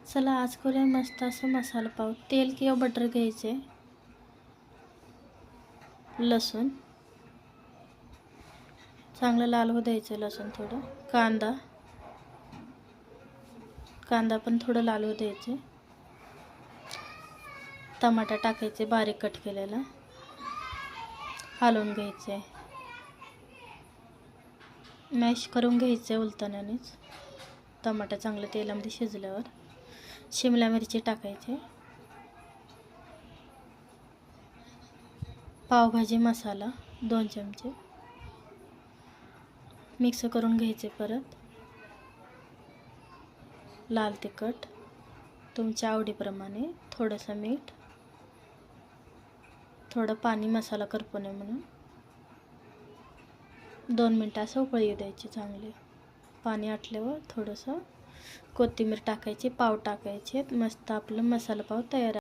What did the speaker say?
चला आज करूया मस्त असं मसाला पाव. तेल किंवा बटर घ्यायचे, लसूण चांगलं लाल होऊ द्यायचं, लसूण थोडं, कांदा पण थोडं लाल होऊ द्यायचे, टमाटा टाकायचे बारीक कट केलेला, हलवून घ्यायचे, मॅश करून घ्यायचे उलटण्यानेच. टमाटा चांगलं तेलामध्ये शिजल्यावर शिमला मिरची टाकायचे, पावभाजी मसाला 2 चमचे मिक्स करून घ्यायचे. परत लाल तिखट तुमच्या आवडीप्रमाणे, थोडंसं मीठ, थोडं पाणी मसाला करपू नये म्हणून. 2 मिनटं असं उकळी द्यायची चांगली. पाणी आटल्यावर थोडंसं कोथिंबीर टाकायची, पाव टाकायचे. मस्त आपलं मसाला पाव तयार.